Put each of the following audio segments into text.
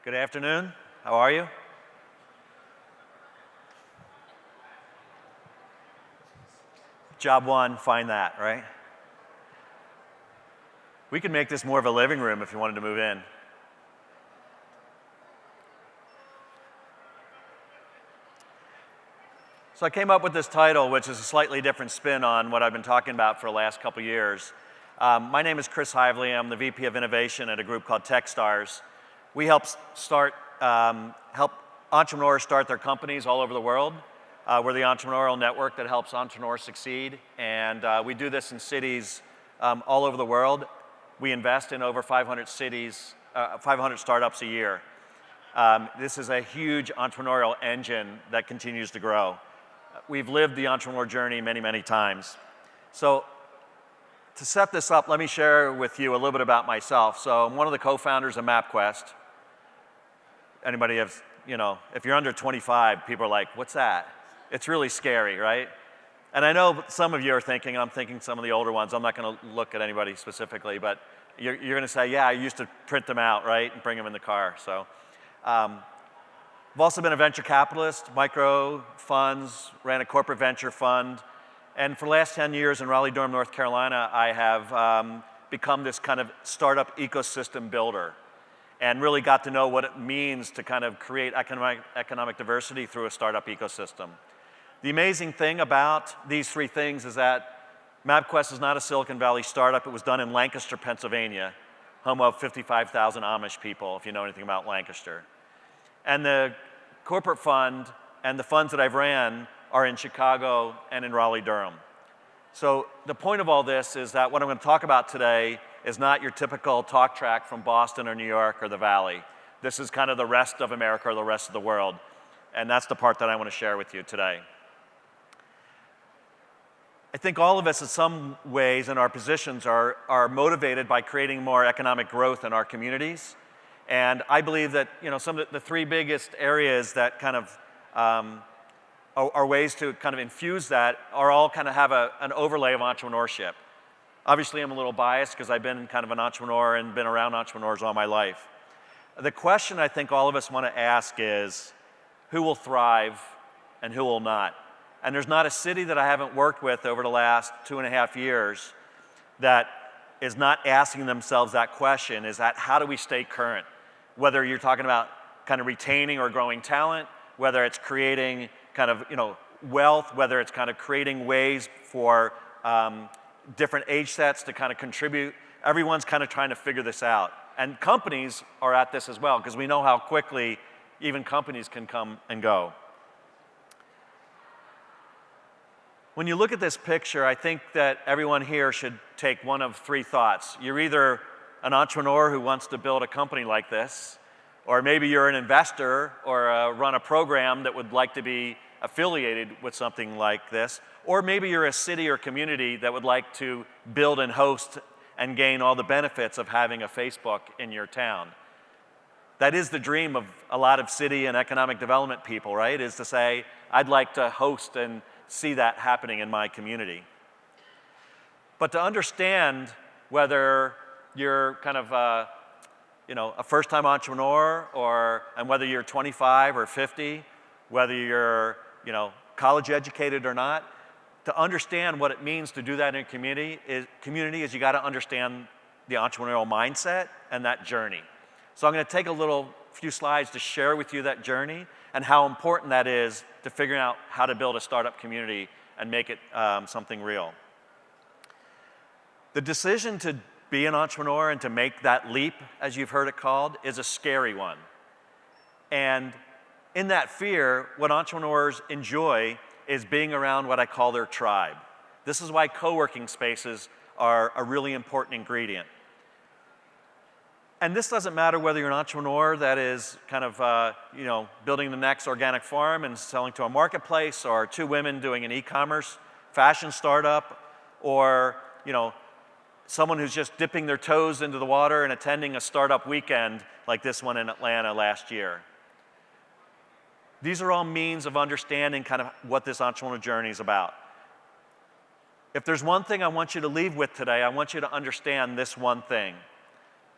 Good afternoon. How are you? Job one, find that, right? We could make this more of a living room if you wanted to move in. So I came up with this title, which is a slightly different spin on what I've been talking about for the last couple years. My name is Heivly. I'm the VP of Innovation at a group called Techstars. We help entrepreneurs start their companies all over the world. We're the entrepreneurial network that helps entrepreneurs succeed, and we do this in cities all over the world. We invest in over 500 cities, 500 startups a year. This is a huge entrepreneurial engine that continues to grow. We've lived the entrepreneur journey many, many times. So to set this up, let me share with you a little bit about myself. So I'm one of the co-founders of MapQuest. Anybody have, if you're under 25, people are like, what's that? It's really scary, right? And I know some of you are thinking, I'm thinking some of the older ones, I'm not going to look at anybody specifically, but you're going to say, yeah, I used to print them out, right, and bring them in the car. So I've also been a venture capitalist, micro funds, ran a corporate venture fund, and for the last 10 years in Raleigh-Durham, North Carolina, I have become this kind of startup ecosystem builder and really got to know what it means to kind of create economic diversity through a startup ecosystem. The amazing thing about these three things is that MapQuest is not a Silicon Valley startup. It was done in Lancaster, Pennsylvania, home of 55,000 Amish people, if you know anything about Lancaster. And the corporate fund and the funds that I've ran are in Chicago and in Raleigh-Durham. So the point of all this is that what I'm going to talk about today is not your typical talk track from Boston or New York or the Valley. This is kind of the rest of America or the rest of the world. And that's the part that I want to share with you today. I think all of us in some ways in our positions are motivated by creating more economic growth in our communities. And I believe that some of the three biggest areas that kind of are ways to kind of infuse that are all kind of have an overlay of entrepreneurship. Obviously, I'm a little biased because I've been kind of an entrepreneur and been around entrepreneurs all my life. The question I think all of us want to ask is, who will thrive and who will not? And there's not a city that I haven't worked with over the last 2.5 years that is not asking themselves that question, is that how do we stay current? Whether you're talking about kind of retaining or growing talent, whether it's creating kind of wealth, whether it's kind of creating ways for different age sets to kind of contribute. Everyone's kind of trying to figure this out. And companies are at this as well, because we know how quickly even companies can come and go. When you look at this picture, I think that everyone here should take one of three thoughts. You're either an entrepreneur who wants to build a company like this, or maybe you're an investor or run a program that would like to be affiliated with something like this, or maybe you're a city or community that would like to build and host and gain all the benefits of having a Facebook in your town. That is the dream of a lot of city and economic development people, right? Is to say, I'd like to host and see that happening in my community. But to understand whether you're kind of a first-time entrepreneur and whether you're 25 or 50, whether you're college educated or not, to understand what it means to do that in a community is you got to understand the entrepreneurial mindset and that journey. So I'm going to take a few slides to share with you that journey and how important that is to figuring out how to build a startup community and make it something real. The decision to be an entrepreneur and to make that leap, as you've heard it called, is a scary one. And in that fear, what entrepreneurs enjoy is being around what I call their tribe. This is why co-working spaces are a really important ingredient. And this doesn't matter whether you're an entrepreneur that is kind of building the next organic farm and selling to a marketplace, or two women doing an e-commerce fashion startup, or someone who's just dipping their toes into the water and attending a startup weekend like this one in Atlanta last year. These are all means of understanding kind of what this entrepreneurial journey is about. If there's one thing I want you to leave with today, I want you to understand this one thing.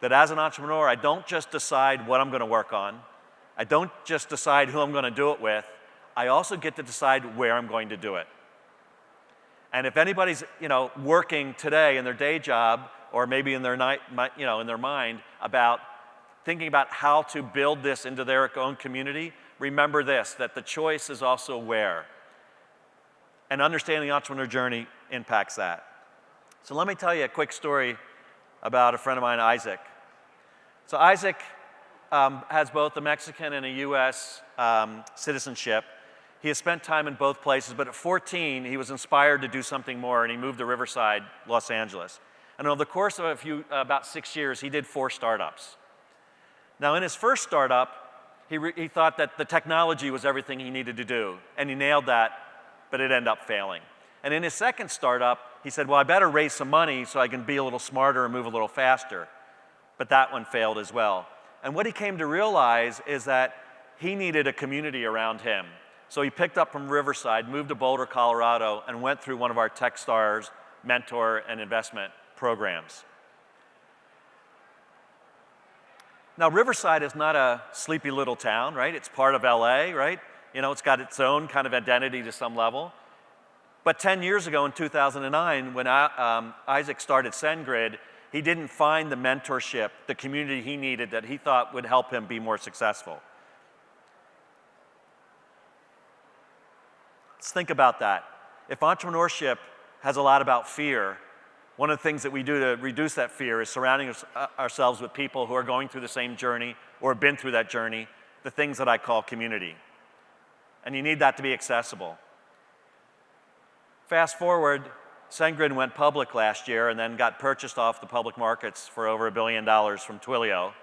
that as an entrepreneur, I don't just decide what I'm going to work on. I don't just decide who I'm going to do it with. I also get to decide where I'm going to do it. And if anybody's working today in their day job, or maybe in their in their mind about thinking about how to build this into their own community, remember this, that the choice is also where. And understanding the entrepreneur journey impacts that. So let me tell you a quick story about a friend of mine, Isaac. So Isaac has both a Mexican and a US citizenship. He has spent time in both places, but at 14, he was inspired to do something more, and he moved to Riverside, Los Angeles. And over the course of about 6 years, he did 4 startups. Now, in his first startup, he thought that the technology was everything he needed to do, and he nailed that, but it ended up failing. And in his second startup, he said, well, I better raise some money so I can be a little smarter and move a little faster. But that one failed as well. And what he came to realize is that he needed a community around him. So he picked up from Riverside, moved to Boulder, Colorado, and went through one of our Techstars mentor and investment programs. Now, Riverside is not a sleepy little town, right? It's part of LA, right? It's got its own kind of identity to some level. But 10 years ago in 2009, when Isaac started SendGrid, he didn't find the mentorship, the community he needed that he thought would help him be more successful. Let's think about that. If entrepreneurship has a lot about fear, one of the things that we do to reduce that fear is surrounding ourselves with people who are going through the same journey or have been through that journey, the things that I call community. And you need that to be accessible. Fast forward, SendGrid went public last year and then got purchased off the public markets for over $1 billion from Twilio.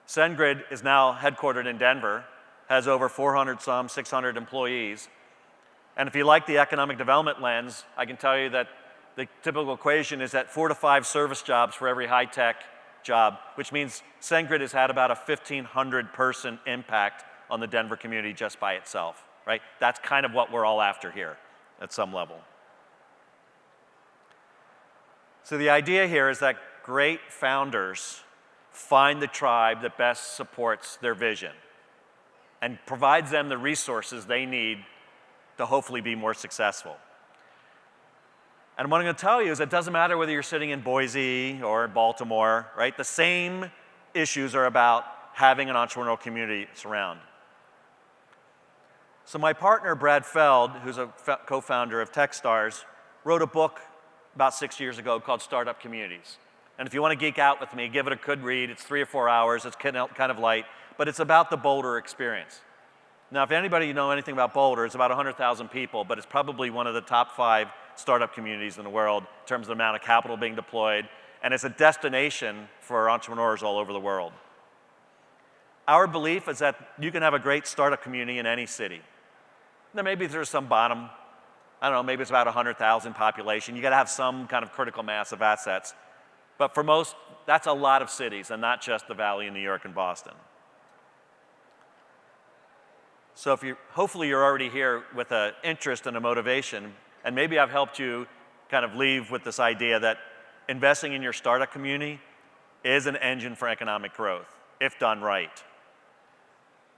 SendGrid is now headquartered in Denver, has over 600 employees. And if you like the economic development lens, I can tell you that the typical equation is that 4 to 5 service jobs for every high-tech job, which means SendGrid has had about a 1,500 person impact on the Denver community just by itself, right? That's kind of what we're all after here at some level. So the idea here is that great founders find the tribe that best supports their vision and provides them the resources they need to hopefully be more successful. And what I'm going to tell you is it doesn't matter whether you're sitting in Boise or Baltimore, right? The same issues are about having an entrepreneurial community surround. So my partner, Brad Feld, who's a co-founder of Techstars, wrote a book about 6 years ago called Startup Communities. And if you want to geek out with me, give it a good read. It's 3 or 4 hours. It's kind of light, but it's about the Boulder experience. Now, if anybody know anything about Boulder, it's about 100,000 people, but it's probably one of the top 5 startup communities in the world in terms of the amount of capital being deployed, and it's a destination for entrepreneurs all over the world. Our belief is that you can have a great startup community in any city. Now, maybe there's some bottom, I don't know, maybe it's about 100,000 population. You got to have some kind of critical mass of assets. But for most, that's a lot of cities, and not just the Valley in New York and Boston. So hopefully you're already here with an interest and a motivation, and maybe I've helped you kind of leave with this idea that investing in your startup community is an engine for economic growth, if done right.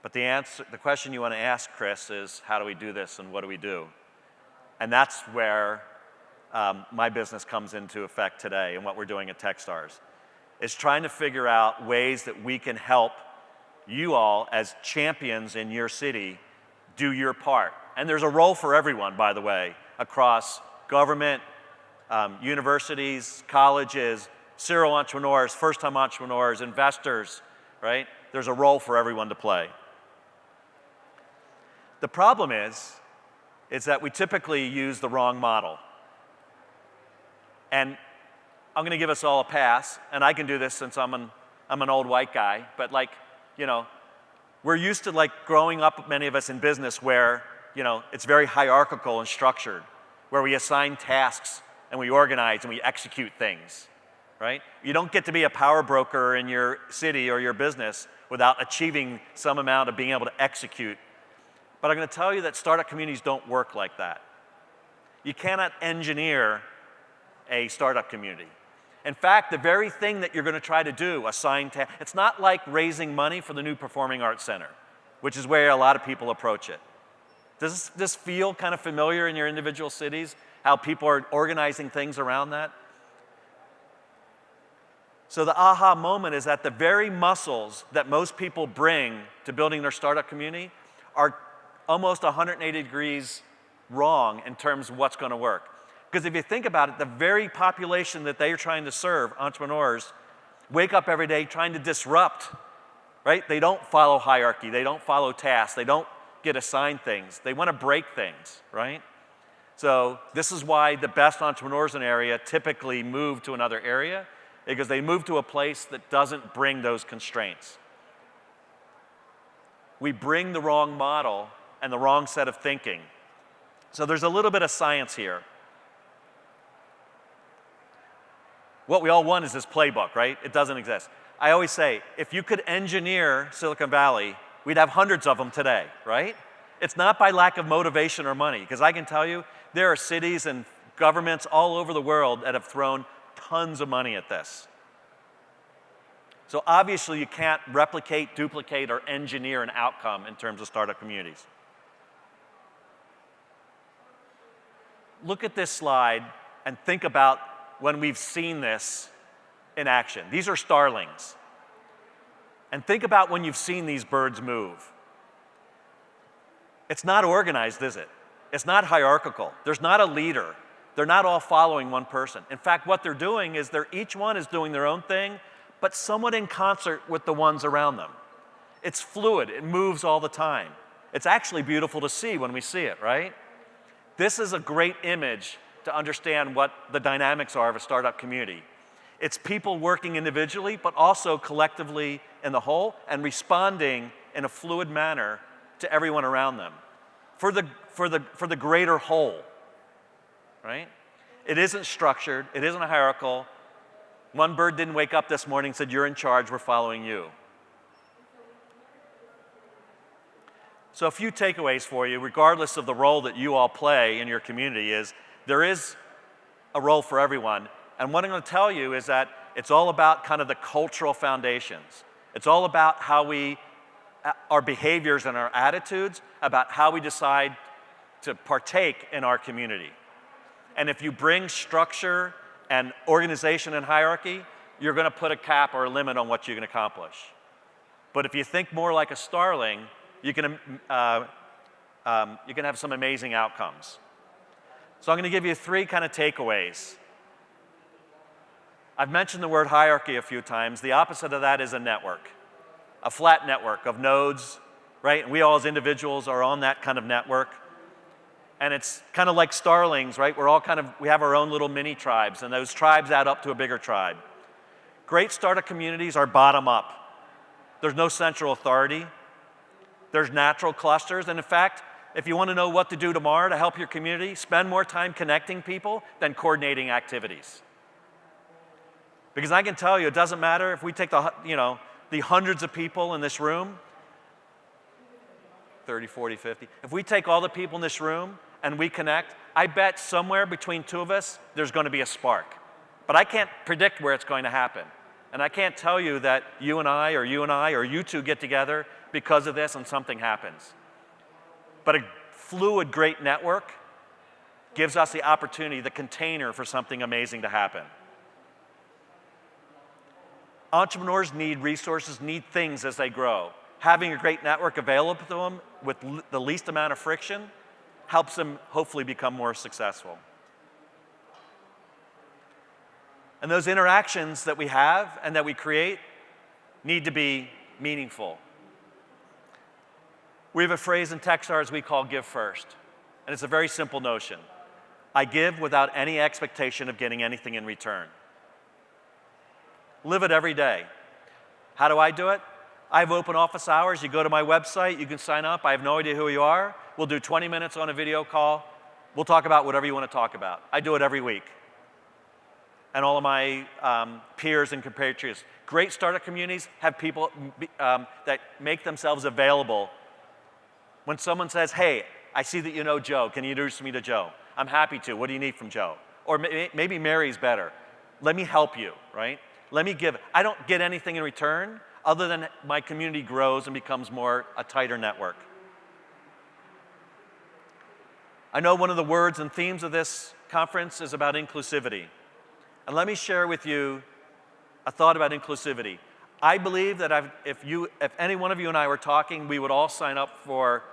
But the question you want to ask, Chris, is how do we do this and what do we do? And that's where my business comes into effect today and what we're doing at Techstars. Is trying to figure out ways that we can help you all as champions in your city do your part. And there's a role for everyone, by the way, across government, universities, colleges, serial entrepreneurs, first-time entrepreneurs, investors, right? There's a role for everyone to play. The problem is that we typically use the wrong model. And I'm going to give us all a pass, and I can do this since I'm an old white guy, but we're used to growing up, many of us in business, where it's very hierarchical and structured, where we assign tasks and we organize and we execute things, right? You don't get to be a power broker in your city or your business without achieving some amount of being able to execute. But I'm going to tell you that startup communities don't work like that. You cannot engineer a startup community. In fact, the very thing that you're going to try to do, it's not like raising money for the new Performing Arts Center, which is where a lot of people approach it. Does this feel kind of familiar in your individual cities, how people are organizing things around that? So the aha moment is that the very muscles that most people bring to building their startup community are almost 180 degrees wrong in terms of what's going to work. Because if you think about it, the very population that they are trying to serve, entrepreneurs, wake up every day trying to disrupt, right? They don't follow hierarchy, they don't follow tasks, they don't get assigned things. They want to break things, right? So this is why the best entrepreneurs in an area typically move to another area, because they move to a place that doesn't bring those constraints. We bring the wrong model and the wrong set of thinking. So there's a little bit of science here. What we all want is this playbook, right? It doesn't exist. I always say, if you could engineer Silicon Valley, we'd have hundreds of them today, right? It's not by lack of motivation or money, because I can tell you, there are cities and governments all over the world that have thrown tons of money at this. So obviously you can't replicate, duplicate, or engineer an outcome in terms of startup communities. Look at this slide and think about when we've seen this in action. These are Starlings. And think about when you've seen these birds move. It's not organized, is it? It's not hierarchical. There's not a leader. They're not all following one person. In fact, what they're doing is each one is doing their own thing, but somewhat in concert with the ones around them. It's fluid. It moves all the time. It's actually beautiful to see when we see it, right? This is a great image to understand what the dynamics are of a startup community. It's people working individually, but also collectively in the whole, and responding in a fluid manner to everyone around them for the greater whole, right? It isn't structured. It isn't hierarchical. One bird didn't wake up this morning and said, "You're in charge, we're following you." So a few takeaways for you, regardless of the role that you all play in your community, is there is a role for everyone. And what I'm going to tell you is that it's all about kind of the cultural foundations. It's all about how our behaviors and our attitudes, about how we decide to partake in our community. And if you bring structure and organization and hierarchy, you're going to put a cap or a limit on what you can accomplish. But if you think more like a starling, you can have some amazing outcomes. So I'm going to give you 3 kind of takeaways. I've mentioned the word hierarchy a few times. The opposite of that is a network, a flat network of nodes, right? And we all as individuals are on that kind of network. And it's kind of like Starlings, right? We have our own little mini tribes, and those tribes add up to a bigger tribe. Great startup communities are bottom up. There's no central authority. There's natural clusters. And in fact, if you want to know what to do tomorrow to help your community, spend more time connecting people than coordinating activities. Because I can tell you, it doesn't matter if we take the hundreds of people in this room, 30, 40, 50. If we take all the people in this room and we connect, I bet somewhere between 2 of us, there's going to be a spark. But I can't predict where it's going to happen. And I can't tell you that you and I, or you 2 get together because of this and something happens. But a fluid, great network gives us the opportunity, the container for something amazing to happen. Entrepreneurs need resources, need things as they grow. Having a great network available to them with the least amount of friction helps them hopefully become more successful. And those interactions that we have and that we create need to be meaningful. We have a phrase in Techstars we call give first. And it's a very simple notion. I give without any expectation of getting anything in return. Live it every day. How do I do it? I have open office hours. You go to my website, you can sign up. I have no idea who you are. We'll do 20 minutes on a video call. We'll talk about whatever you want to talk about. I do it every week. And all of my peers and compatriots. Great startup communities have people that make themselves available. When someone says, "Hey, I see that you know Joe. Can you introduce me to Joe?" I'm happy to. What do you need from Joe? Or maybe Mary's better. Let me help you, right? Let me give. I don't get anything in return other than my community grows and becomes a tighter network. I know one of the words and themes of this conference is about inclusivity. And let me share with you a thought about inclusivity. I believe that if any one of you and I were talking, we would all sign up for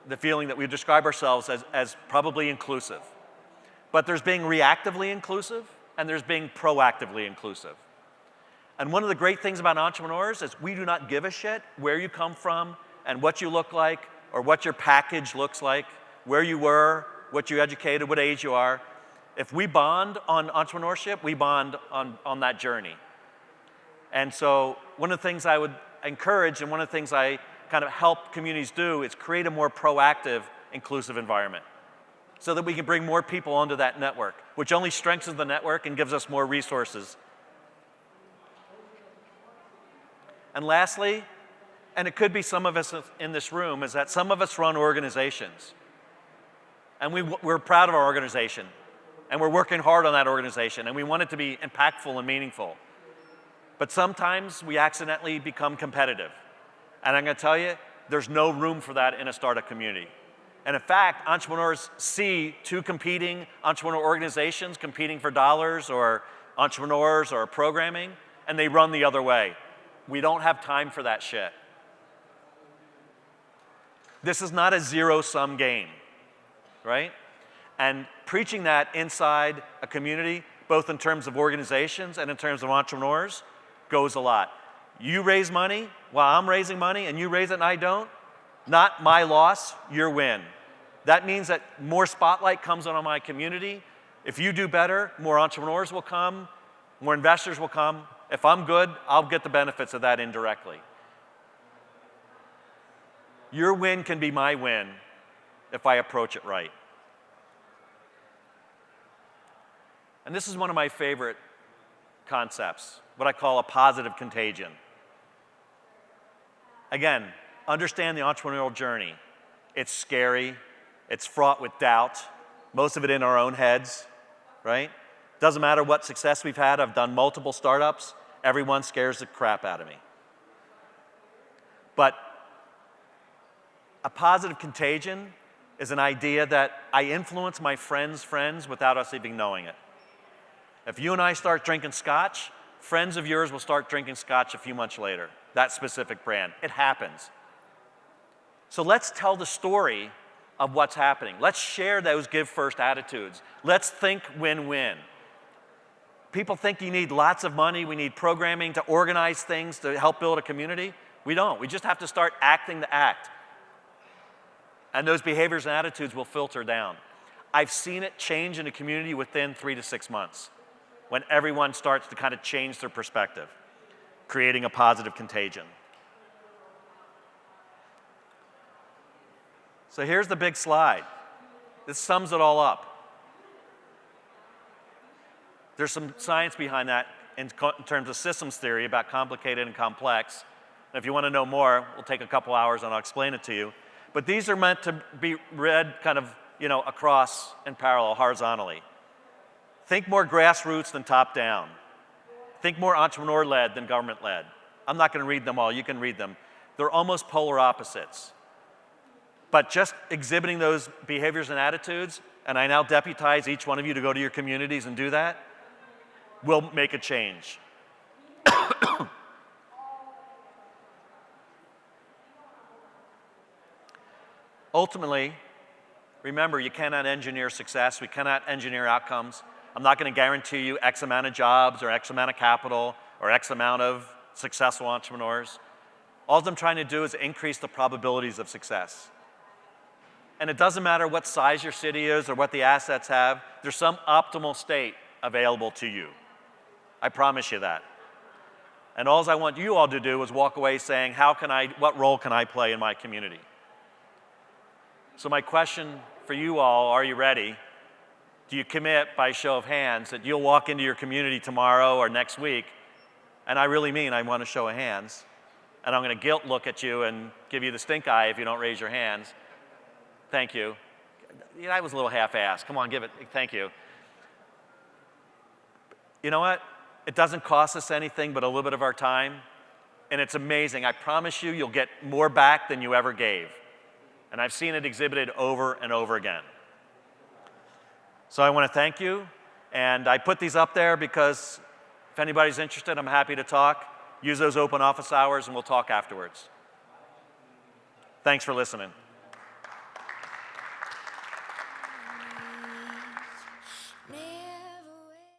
the feeling that we describe ourselves as probably inclusive. But there's being reactively inclusive, and there's being proactively inclusive. And one of the great things about entrepreneurs is we do not give a shit where you come from and what you look like or what your package looks like, where you were, what you educated, what age you are. If we bond on entrepreneurship, we bond on that journey. And so one of the things I would encourage and one of the things I kind of help communities do is create a more proactive, inclusive environment so that we can bring more people onto that network, which only strengthens the network and gives us more resources. And lastly, and it could be some of us in this room, is that some of us run organizations. And we're proud of our organization. And we're working hard on that organization. And we want it to be impactful and meaningful. But sometimes we accidentally become competitive. And I'm going to tell you, there's no room for that in a startup community. And in fact, entrepreneurs see two competing entrepreneur organizations competing for dollars or entrepreneurs or programming, and they run the other way. We don't have time for that shit. This is not a zero-sum game, right? And preaching that inside a community, both in terms of organizations and in terms of entrepreneurs, goes a lot. You raise money while I'm raising money, and you raise it and I don't, not my loss, your win. That means that more spotlight comes on my community. If you do better, more entrepreneurs will come, more investors will come. If I'm good, I'll get the benefits of that indirectly. Your win can be my win if I approach it right. And this is one of my favorite concepts, what I call a positive contagion. Again, understand the entrepreneurial journey. It's scary. It's fraught with doubt, most of it in our own heads, right? Doesn't matter what success we've had. I've done multiple startups. Everyone scares the crap out of me. But a positive contagion is an idea that I influence my friends' friends without us even knowing it. If you and I start drinking scotch, friends of yours will start drinking scotch a few months later, that specific brand. It happens. So let's tell the story of what's happening. Let's share those give first attitudes. Let's think win-win. People think you need lots of money, we need programming to organize things to help build a community. We don't. We just have to start acting the act. And those behaviors and attitudes will filter down. I've seen it change in a community within 3 to 6 months when everyone starts to kind of change their perspective, creating a positive contagion. So here's the big slide. This sums it all up. There's some science behind that in terms of systems theory about complicated and complex. And if you want to know more, we'll take a couple hours and I'll explain it to you. But these are meant to be read kind of, across in parallel, horizontally. Think more grassroots than top-down. Think more entrepreneur-led than government-led. I'm not going to read them all. You can read them. They're almost polar opposites. But just exhibiting those behaviors and attitudes, and I now deputize each one of you to go to your communities and do that, will make a change. Ultimately, remember, you cannot engineer success. We cannot engineer outcomes. I'm not going to guarantee you X amount of jobs or X amount of capital or X amount of successful entrepreneurs. All I'm trying to do is increase the probabilities of success. And it doesn't matter what size your city is or what the assets have, there's some optimal state available to you. I promise you that. And all I want you all to do is walk away saying, what role can I play in my community? So my question for you all, are you ready? Do you commit by show of hands that you'll walk into your community tomorrow or next week, and I really mean I want a show of hands, and I'm going to guilt look at you and give you the stink eye if you don't raise your hands. Thank you. That was a little half-assed. Come on, give it. Thank you. you know what? It doesn't cost us anything but a little bit of our time, and it's amazing. I promise you, you'll get more back than you ever gave. And I've seen it exhibited over and over again. So I want to thank you, and I put these up there because if anybody's interested, I'm happy to talk. Use those open office hours, and we'll talk afterwards. Thanks for listening.